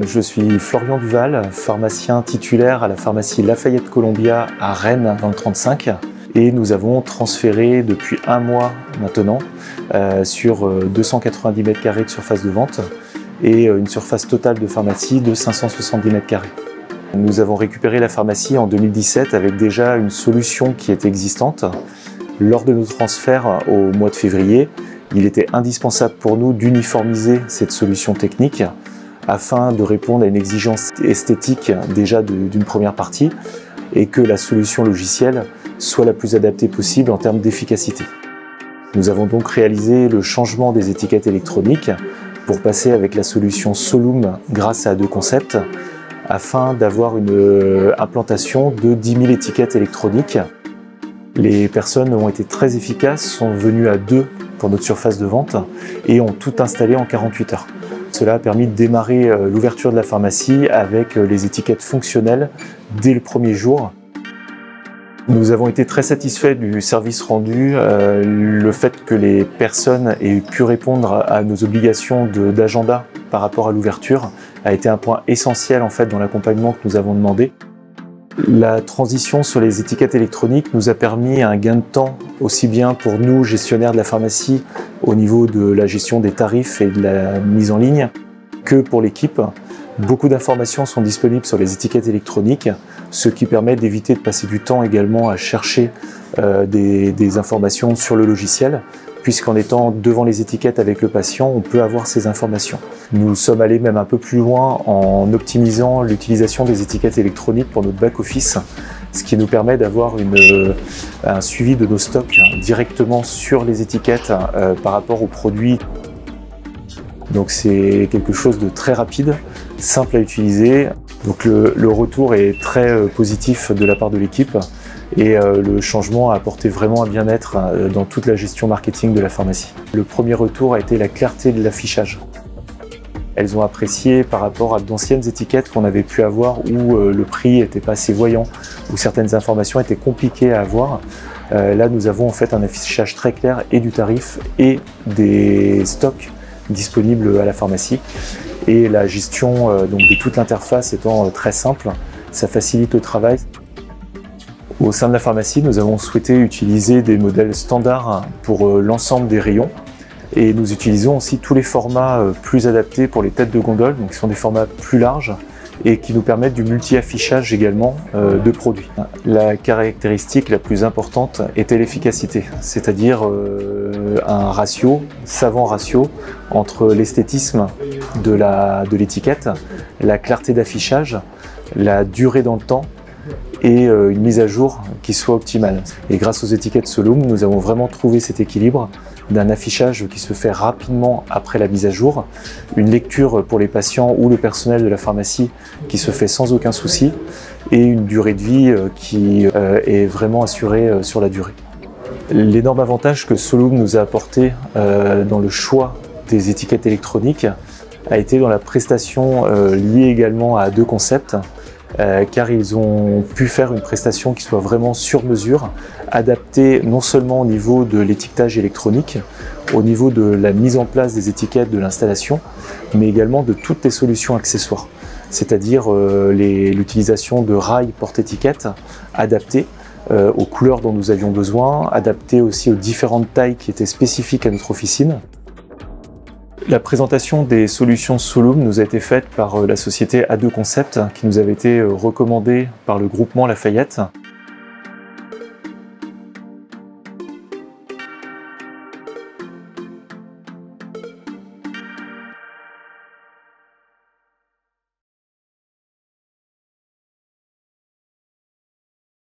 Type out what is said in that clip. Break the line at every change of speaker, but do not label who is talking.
Je suis Florian Duval, pharmacien titulaire à la pharmacie Lafayette Columbia à Rennes dans le 35. Et nous avons transféré depuis un mois maintenant sur 290 m² de surface de vente et une surface totale de pharmacie de 570 m². Nous avons récupéré la pharmacie en 2017 avec déjà une solution qui était existante. Lors de nos transferts au mois de février, il était indispensable pour nous d'uniformiser cette solution technique afin de répondre à une exigence esthétique déjà d'une première partie et que la solution logicielle soit la plus adaptée possible en termes d'efficacité. Nous avons donc réalisé le changement des étiquettes électroniques pour passer avec la solution Solum grâce à A2Concept afin d'avoir une implantation de 10 000 étiquettes électroniques. Les personnes ont été très efficaces, sont venues à deux pour notre surface de vente et ont tout installé en 48 heures. Cela a permis de démarrer l'ouverture de la pharmacie avec les étiquettes fonctionnelles dès le premier jour. Nous avons été très satisfaits du service rendu. Le fait que les personnes aient pu répondre à nos obligations d'agenda par rapport à l'ouverture a été un point essentiel en fait dans l'accompagnement que nous avons demandé. La transition sur les étiquettes électroniques nous a permis un gain de temps aussi bien pour nous, gestionnaires de la pharmacie, au niveau de la gestion des tarifs et de la mise en ligne, que pour l'équipe. Beaucoup d'informations sont disponibles sur les étiquettes électroniques, ce qui permet d'éviter de passer du temps également à chercher des informations sur le logiciel, puisqu'en étant devant les étiquettes avec le patient, on peut avoir ces informations. Nous sommes allés même un peu plus loin en optimisant l'utilisation des étiquettes électroniques pour notre back-office, ce qui nous permet d'avoir un suivi de nos stocks directement sur les étiquettes par rapport aux produits. Donc c'est quelque chose de très rapide, simple à utiliser. Donc le retour est très positif de la part de l'équipe et le changement a apporté vraiment un bien-être dans toute la gestion marketing de la pharmacie. Le premier retour a été la clarté de l'affichage. Elles ont apprécié par rapport à d'anciennes étiquettes qu'on avait pu avoir où le prix n'était pas assez voyant, où certaines informations étaient compliquées à avoir. Là, nous avons en fait un affichage très clair et du tarif et des stocks disponibles à la pharmacie. Et la gestion donc de toute l'interface étant très simple, ça facilite le travail. Au sein de la pharmacie, nous avons souhaité utiliser des modèles standards pour l'ensemble des rayons. Et nous utilisons aussi tous les formats plus adaptés pour les têtes de gondole, donc qui sont des formats plus larges et qui nous permettent du multi-affichage également de produits. La caractéristique la plus importante était l'efficacité, c'est-à-dire un ratio, savant ratio, entre l'esthétisme de l'étiquette, la clarté d'affichage, la durée dans le temps et une mise à jour qui soit optimale. Et grâce aux étiquettes Solum, nous avons vraiment trouvé cet équilibre d'un affichage qui se fait rapidement après la mise à jour, une lecture pour les patients ou le personnel de la pharmacie qui se fait sans aucun souci et une durée de vie qui est vraiment assurée sur la durée. L'énorme avantage que Solum nous a apporté dans le choix des étiquettes électroniques a été dans la prestation liée également à A2Concept, car ils ont pu faire une prestation qui soit vraiment sur mesure, adaptée non seulement au niveau de l'étiquetage électronique, au niveau de la mise en place des étiquettes de l'installation, mais également de toutes les solutions accessoires, c'est-à-dire l'utilisation de rails porte-étiquettes adaptés aux couleurs dont nous avions besoin, adaptés aussi aux différentes tailles qui étaient spécifiques à notre officine. La présentation des solutions Solum nous a été faite par la société A2Concept qui nous avait été recommandée par le groupement Lafayette.